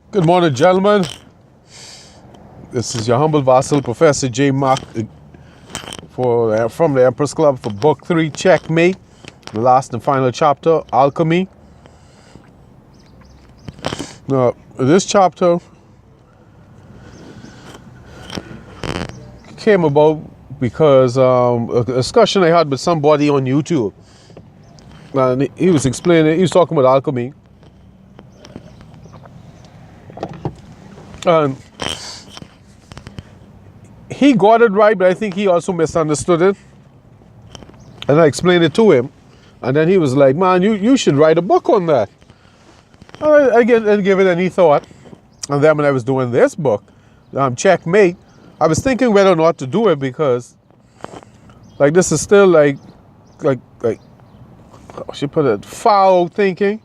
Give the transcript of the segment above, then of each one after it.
Good morning, gentlemen. This is your humble vassal, Professor J. Mark, from the Empress Club for Book 3, Checkmate, the last and final chapter, Alchemy. Now, this chapter came about because a discussion I had with somebody on YouTube. And he was talking about alchemy. And he got it right, but I think he also misunderstood it. And I explained it to him. And then he was like, man, you should write a book on that. I didn't give it any thought. And then when I was doing this book, Checkmate, I was thinking whether or not to do it because, like, this is still like, I should put it, foul thinking.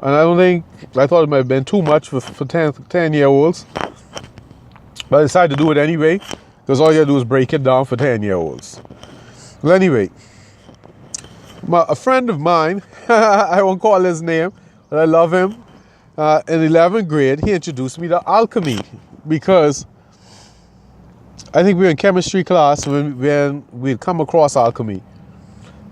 And I thought it might have been too much for 10-year-olds. But I decided to do it anyway, because all you gotta do is break it down for 10-year-olds. Well, anyway, a friend of mine, I won't call his name, but I love him, in 11th grade, he introduced me to alchemy, because I think we were in chemistry class when we'd come across alchemy.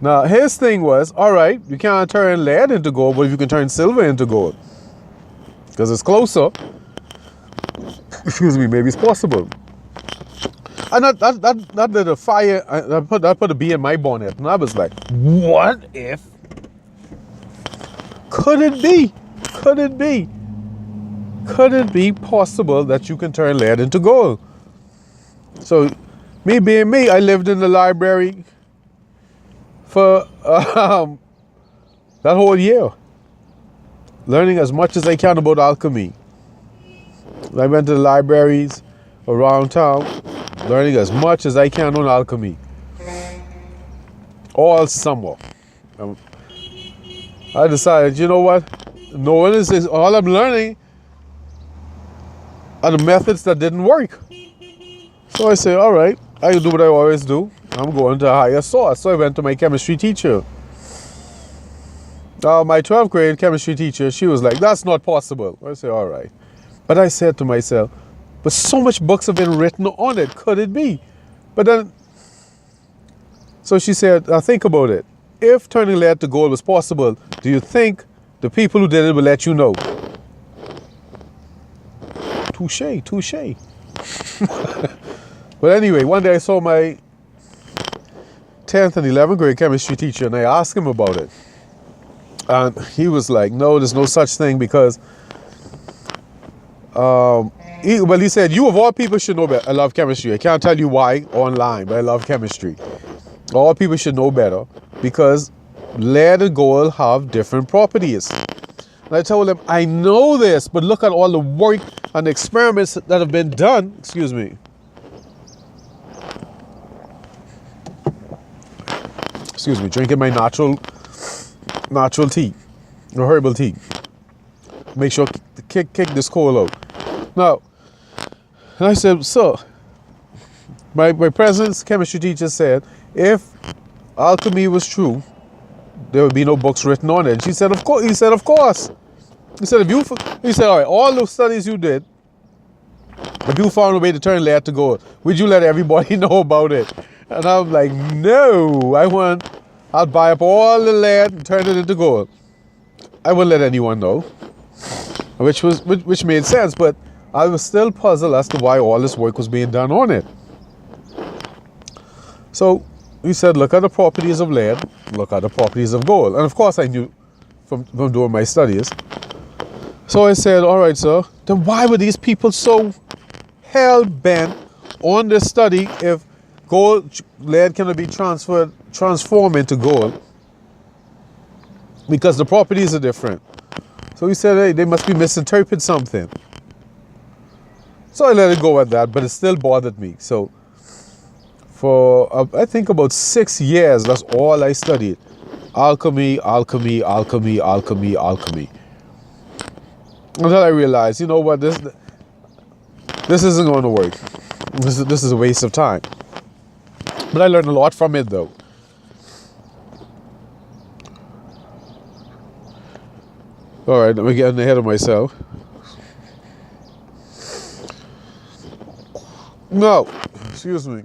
Now, his thing was, all right, you can't turn lead into gold, but if you can turn silver into gold, because it's closer, excuse me, maybe it's possible. And that lit a fire, that put a bee in my bonnet, and I was like, what if? Could it be? Could it be? Could it be possible that you can turn lead into gold? So, me being me, I lived in the library for that whole year, learning as much as I can about alchemy. I went to the libraries around town, learning as much as I can on alchemy. All summer. I decided, you know what? No one is all I'm learning are the methods that didn't work. So I said, all right, I do what I always do. I'm going to a higher source. So I went to my chemistry teacher. My 12th grade chemistry teacher, she was like, that's not possible. I said, all right. But I said to myself, but so much books have been written on it. Could it be? But then, so she said, now think about it. If turning lead to gold was possible, do you think the people who did it will let you know? Touche, touche. But anyway, one day I saw my 10th and 11th grade chemistry teacher, and I asked him about it. And he was like, no, there's no such thing, because he said, you of all people should know better. I love chemistry. I can't tell you why online, but I love chemistry. All people should know better, because lead and gold have different properties. And I told him, I know this, but look at all the work and experiments that have been done. Excuse me. Excuse me, drinking my natural tea, or herbal tea. Make sure to kick this cold out. Now, and I said, sir, my president's chemistry teacher said, if alchemy was true, there would be no books written on it. And she said, of course. He said, of course. He said, all right, all those studies you did, if you found a way to turn lead to gold, would you let everybody know about it? And I'm like, no, I'll buy up all the lead and turn it into gold. I wouldn't let anyone know, which made sense, but I was still puzzled as to why all this work was being done on it. So he said, look at the properties of lead, look at the properties of gold. And of course I knew from doing my studies. So I said, all right, sir, then why were these people so hell-bent on this study if lead cannot be transformed into gold? Because the properties are different. So he said, hey, they must be misinterpreting something. So I let it go at that, but it still bothered me. So for, I think about 6 years, that's all I studied. Alchemy, alchemy, alchemy, alchemy, alchemy. Until I realized, you know what, this isn't going to work. This is a waste of time. But I learned a lot from it, though. All right, I'm getting ahead of myself. No, excuse me.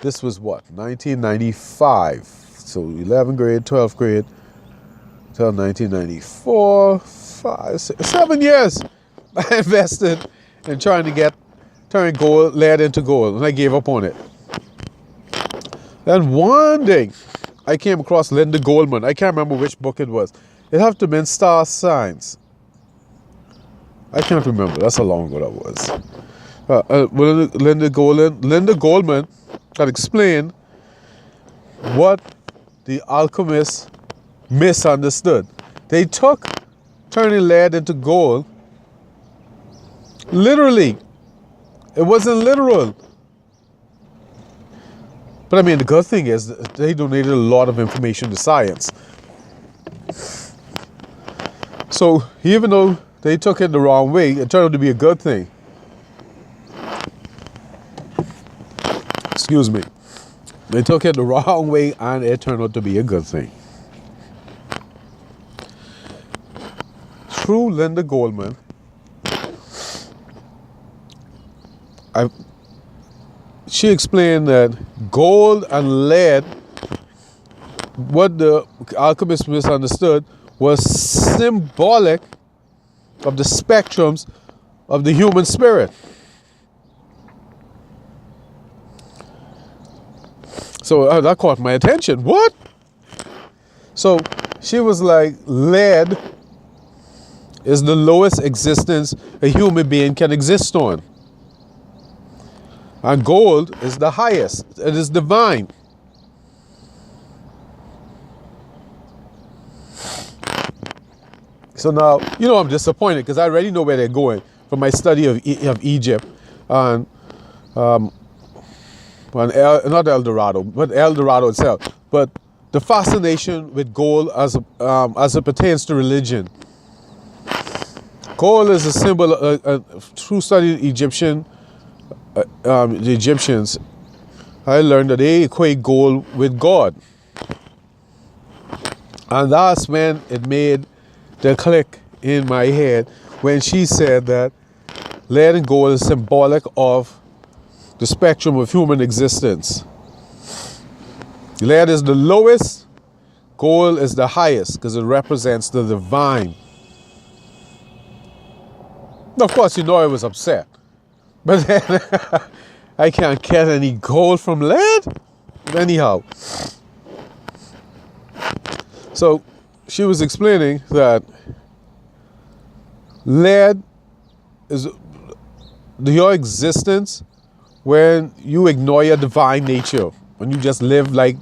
This was what, 1995. So 11th grade, 12th grade, till 1994, 5, 6, 7 years. I invested in trying to turn gold, lead into gold, and I gave up on it. Then one day, I came across Linda Goldman. I can't remember which book it was. It had to have been Star Signs. I can't remember. That's how long ago that was. Linda Goldman had explained what the alchemists misunderstood. They took turning lead into gold literally. It wasn't literal. But I mean, the good thing is that they donated a lot of information to science. So even though they took it the wrong way, it turned out to be a good thing. Excuse me. They took it the wrong way and it turned out to be a good thing. Through Linda Goldman, she explained that gold and lead, what the alchemists misunderstood, was symbolic of the spectrums of the human spirit. So that caught my attention. What? So she was like, lead is the lowest existence a human being can exist on. And gold is the highest. It is divine. So now, I'm disappointed because I already know where they're going from my study of Egypt and not El Dorado, but El Dorado itself. But the fascination with gold as it pertains to religion. Gold is a symbol. Through studying the Egyptians, I learned that they equate gold with God. And that's when it made the click in my head when she said that lead and gold is symbolic of the spectrum of human existence. Lead is the lowest, gold is the highest because it represents the divine. Of course, I was upset. But then I can't get any gold from lead? Anyhow. So she was explaining that lead is your existence when you ignore your divine nature, when you just live like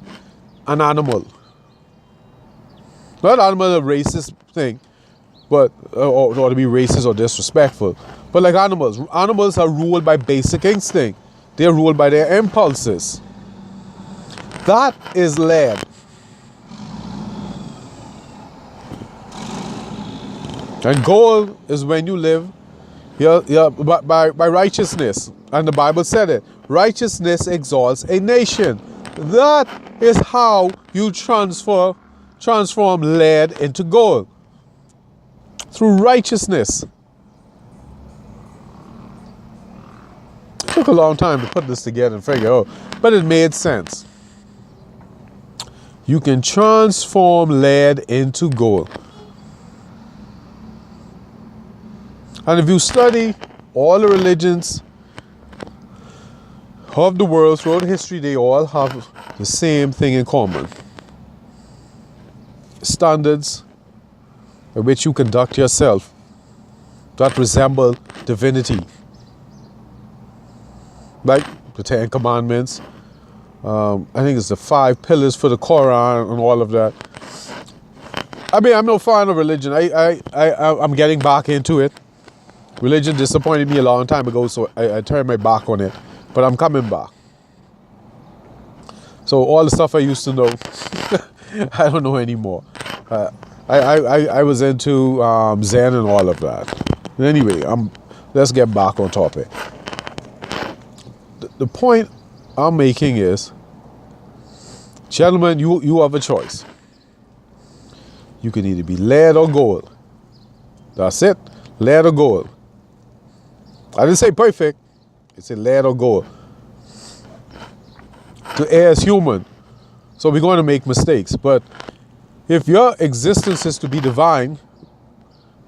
an animal. Not animal, a racist thing, but or to be racist or disrespectful. But like animals are ruled by basic instinct. They're ruled by their impulses. That is lead. And gold is when you live by righteousness. And the Bible said it. Righteousness exalts a nation. That is how you transform lead into gold. Through righteousness. It took a long time to put this together and figure out, but it made sense. You can transform lead into gold. And if you study all the religions of the world throughout history, they all have the same thing in common. Standards by which you conduct yourself that resemble divinity. Like the 10 Commandments. I think it's the 5 pillars for the Quran and all of that. I mean, I'm no fan of religion. I'm getting back into it. Religion disappointed me a long time ago, so I turned my back on it. But I'm coming back. So all the stuff I used to know, I don't know anymore. I was into Zen and all of that. Anyway, let's get back on topic. The point I'm making is, gentlemen, you have a choice. You can either be lead or gold. That's it. Lead or gold. I didn't say perfect. It's a lead or gold. To err is human. So we're going to make mistakes. But if your existence is to be divine,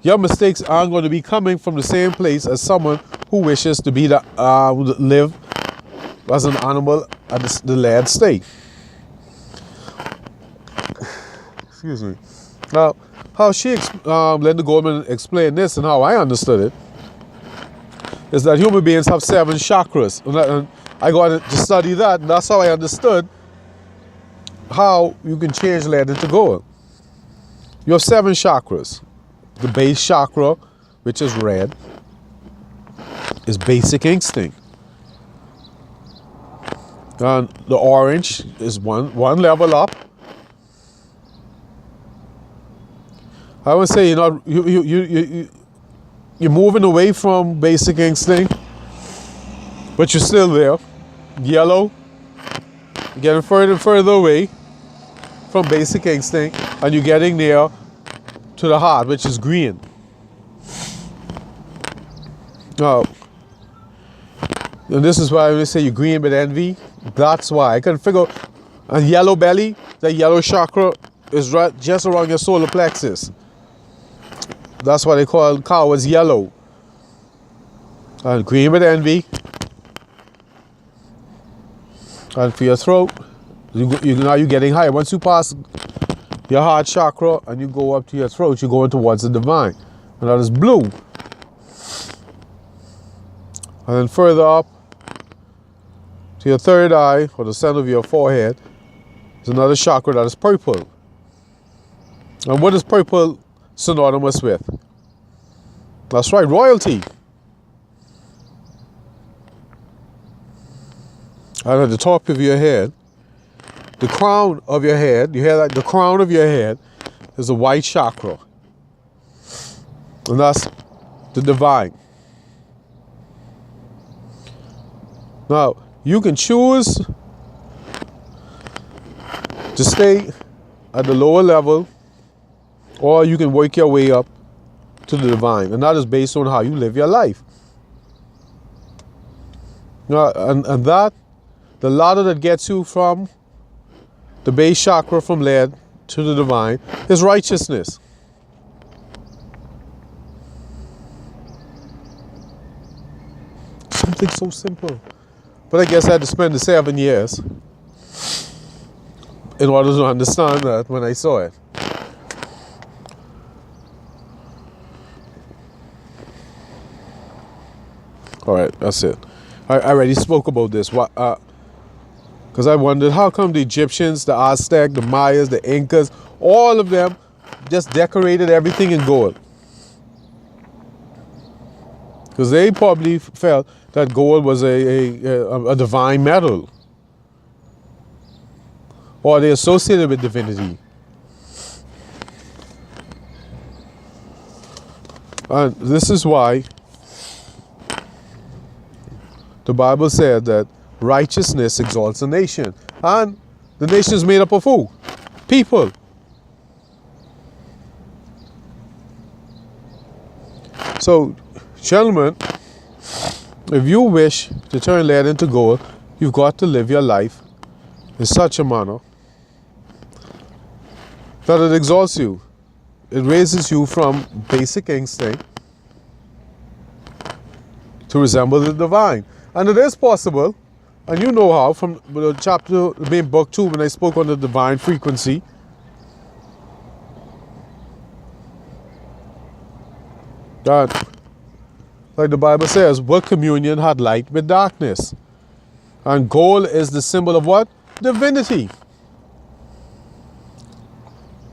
your mistakes aren't going to be coming from the same place as someone who wishes to be live as an animal at the lead state. Excuse me. Now, how Linda Goldman explained this and how I understood it is that human beings have 7 chakras. And I got to study that, and that's how I understood how you can change lead into gold. You have 7 chakras. The base chakra, which is red, is basic instinct. And the orange is one level up. I would say you're moving away from basic instinct, but you're still there. Yellow, you're getting further and further away from basic instinct, and you're getting near to the heart, which is green. Now, and this is why when they say you're green with envy, that's why. I couldn't figure. And yellow belly, that yellow chakra is right just around your solar plexus. That's why they call cowards yellow. And green with envy. And for your throat, now you're getting higher. Once you pass your heart chakra and you go up to your throat, you're going towards the divine. And that is blue. And then further up to your third eye, or the center of your forehead, is another chakra that is purple. And what is purple synonymous with? That's right, royalty. And at the top of your head, the crown of your head, you hear that? The crown of your head is a white chakra. And that's the divine. Now, you can choose to stay at the lower level, or you can work your way up to the divine. And that is based on how you live your life. Now, and that, the ladder that gets you from the base chakra, from lead to the divine, is righteousness. Something so simple. But I guess I had to spend the 7 years in order to understand that when I saw it. All right, that's it. I already spoke about this. Because I wondered, how come the Egyptians, the Aztec, the Mayas, the Incas, all of them just decorated everything in gold? Because they probably felt that gold was a divine metal. Or they associated with divinity. And this is why the Bible said that righteousness exalts a nation. And the nation is made up of who? People. So, gentlemen, if you wish to turn lead into gold, you've got to live your life in such a manner that it exalts you. It raises you from basic instinct to resemble the divine. And it is possible, and you know how, from the chapter, book 2, when I spoke on the divine frequency. That, like the Bible says, what communion had light with darkness? And gold is the symbol of what? Divinity.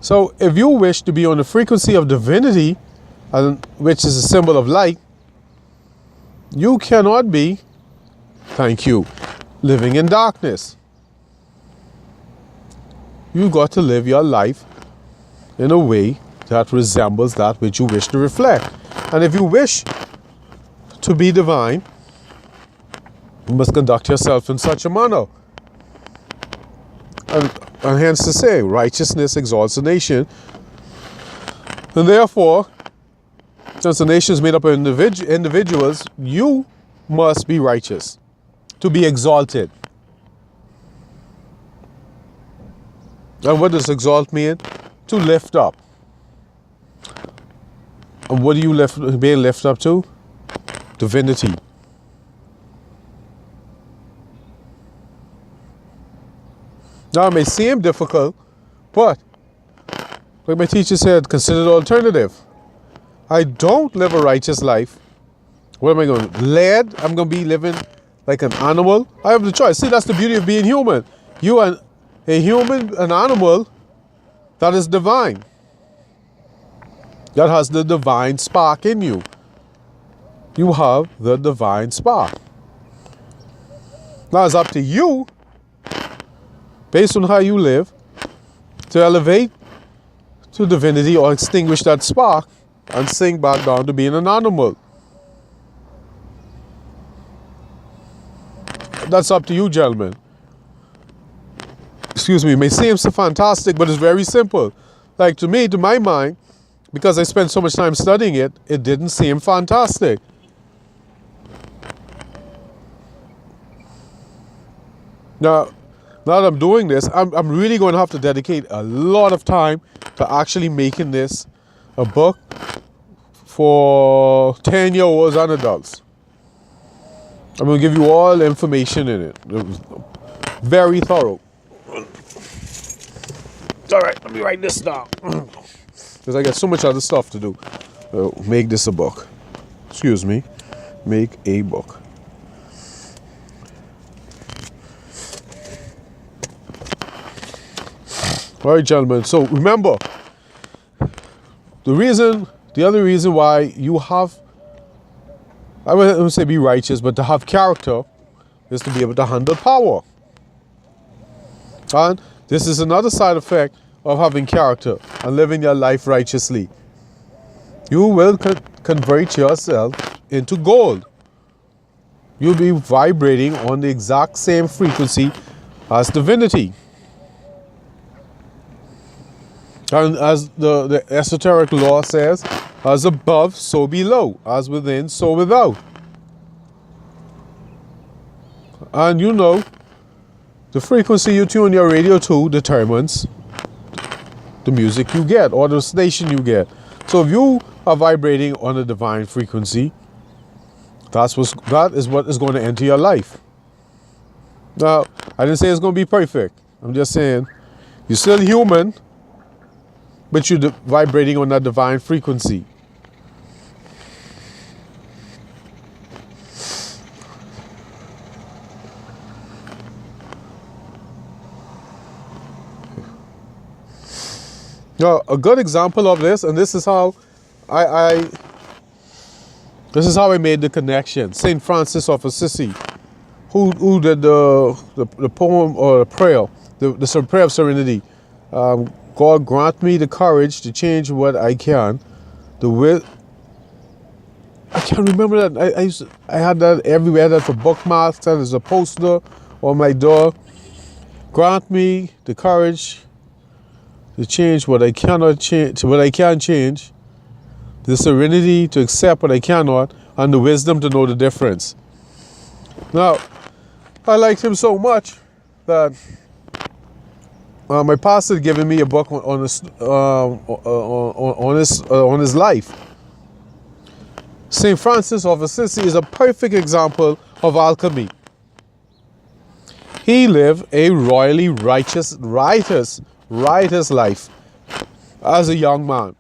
So if you wish to be on the frequency of divinity, which is a symbol of light, you cannot be, thank you, living in darkness. You've got to live your life in a way that resembles that which you wish to reflect. And if you wish to be divine, you must conduct yourself in such a manner. And hence to say, righteousness exalts a nation. And therefore, since the nation is made up of individuals, you must be righteous, to be exalted. And what does exalt mean? To lift up. And what are you being lifted up to? Divinity. Now it may seem difficult, but like my teacher said, consider the alternative. I don't live a righteous life. What am I going to do? Led? I'm going to be living like an animal? I have the choice. See, that's the beauty of being human. You are a human, an animal that is divine. That has the divine spark in you. You have the divine spark. Now it's up to you, based on how you live, to elevate to divinity or extinguish that spark and sink back down to being an animal. That's up to you, gentlemen. Excuse me, it may seem so fantastic, but it's very simple. Like to me, to my mind, because I spent so much time studying it, it didn't seem fantastic. Now that I'm doing this, I'm really going to have to dedicate a lot of time to actually making this a book for 10-year-olds and adults. I'm going to give you all the information in it. It was very thorough. All right, let me write this down. Because I got so much other stuff to do. Make this a book. Excuse me. Make a book. All right, gentlemen. So remember, the other reason why you have, I wouldn't say be righteous, but to have character is to be able to handle power. And this is another side effect of having character and living your life righteously. You will convert yourself into gold. You'll be vibrating on the exact same frequency as divinity. And as the esoteric law says, as above, so below. As within, so without. And you know, the frequency you tune your radio to determines the music you get or the station you get. So if you are vibrating on a divine frequency, that is what is going to enter your life. Now, I didn't say it's going to be perfect. I'm just saying you're still human, but you're vibrating on that divine frequency. Now, a good example of this, and this is how I made the connection. Saint Francis of Assisi, who did the poem or the prayer, the prayer of serenity. God grant me the courage to change what I can. I can't remember that. I had that everywhere. That for bookmarks and as a poster on my door. Grant me the courage to change what I cannot change, what I can change, the serenity to accept what I cannot, and the wisdom to know the difference. Now, I liked him so much that my pastor had given me a book on his life. Saint Francis of Assisi is a perfect example of alchemy. He lived a royally righteous life as a young man.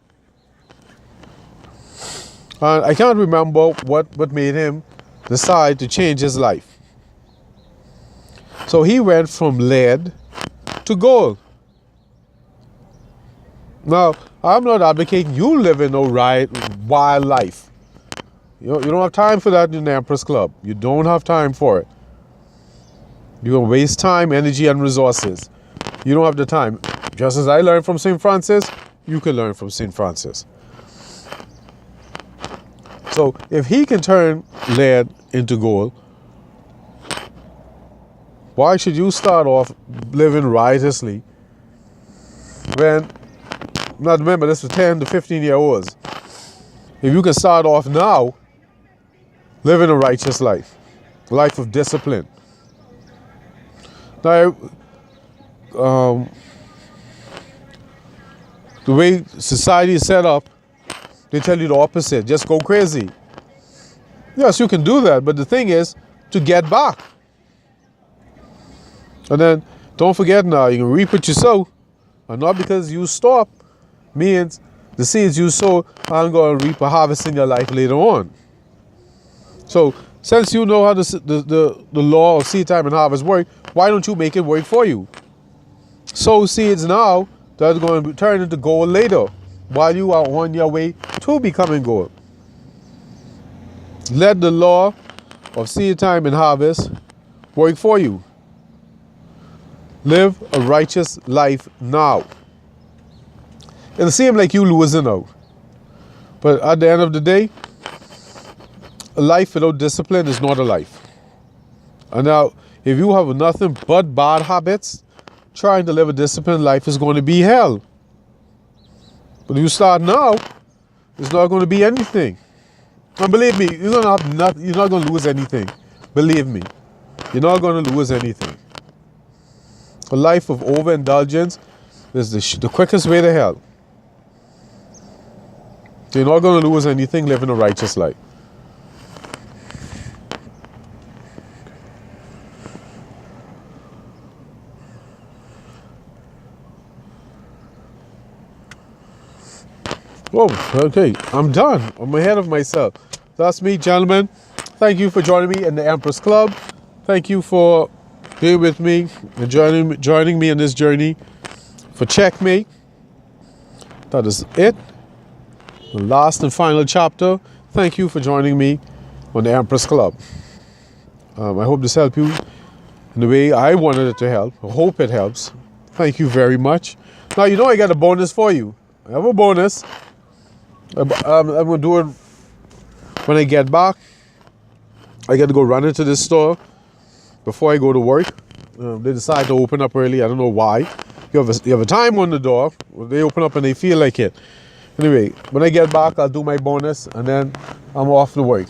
And I can't remember what made him decide to change his life. So he went from lead to gold. Now, I'm not advocating you live in no wild life. You don't have time for that in the Empress Club. You don't have time for it. You're going to waste time, energy, and resources. You don't have the time. Just as I learned from St. Francis, you can learn from St. Francis. So if he can turn lead into gold, why should you start off living riotously when, now remember, this was 10 to 15-year-olds. If you can start off now living a righteous life. A life of discipline. Now, the way society is set up, they tell you the opposite. Just go crazy. Yes, you can do that, but the thing is to get back. And then don't forget now, you can reap what you sow. And not because you stop means the seeds you sow aren't going to reap a harvest in your life later on. So since you know how the law of seed time and harvest work, why don't you make it work for you? Sow seeds now that are going to turn into gold later while you are on your way to becoming gold. Let the law of seed time and harvest work for you. Live a righteous life now. It'll seem like you losing out. But at the end of the day, a life without discipline is not a life. And now, if you have nothing but bad habits, trying to live a disciplined life is going to be hell. But if you start now, it's not going to be anything. And believe me, you're not going to lose anything. Believe me, you're not going to lose anything. A life of overindulgence is the quickest way to hell. You're not going to lose anything living a righteous life. Oh, okay, I'm done. I'm ahead of myself. That's me, gentlemen. Thank you for joining me in the Empress Club. Thank you for being with me and joining me in this journey for Checkmate. That is it. The last and final chapter. Thank you for joining me on the Empress Club. I hope this helped you in the way I wanted it to help. I hope it helps. Thank you very much. Now, you know I got a bonus for you. I have a bonus. I'm going to do it when I get back. I got to go run into this store before I go to work. They decide to open up early. I don't know why. You have a time on the door. They open up and they feel like it. Anyway, when I get back, I'll do my bonus and then I'm off to work.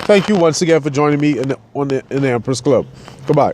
Thank you once again for joining me in the Empress Club. Goodbye.